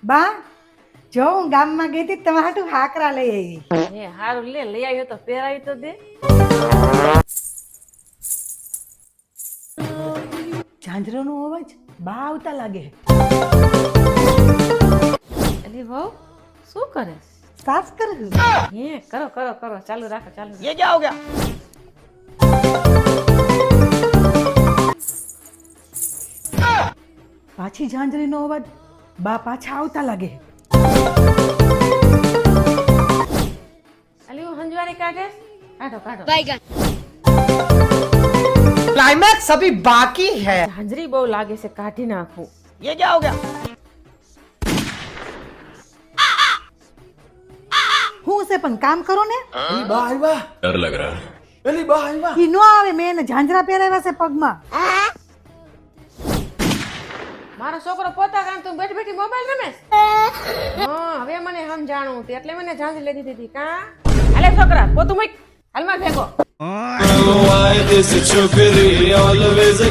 બા જો હું ગામમાં ગઈ હતી તમારા હાટુ હાકરા લઈ આવી. એ હારું લે લઈ આવ્યો તો પહેરાવી તો દે. ઝાંઝરોનો અવાજ બા આવતા લાગે. અલી વહુ શું કરે? સાફ કરું. હે કરો કરો કરો ચાલુ રાખો ચાલુ. ये क्या हो गया? પાછી ઝાંઝરીનો અવાજ બા પાછા આવતા લાગે. અલી હું હંજવારી કાઢે કાઢો કાઢો. क्लाइमैक्स अभी बाकी है. હાજરી બહુ લાગે છે કાઢી નાખું. ये क्या हो गया? હું છે પણ કામ કરો ને. अली बा आइवा. डर लग रहा है. अली बा आइवा. ઈ નો આવે, મેં એને ઝાંઝરા પહેરાવ્યા છે પગમાં. મારો છોકરો પોતા કામ તું બેઠી બેઠી મોબાઈલ રમે છે? હા હવે મને સમજાણું તે એટલે મને ઝાંઝરી લઈ દીધી હતી કા. હાલે છોકરા પોતું મૂક હાલમાં ભેગો. Why this chukri always a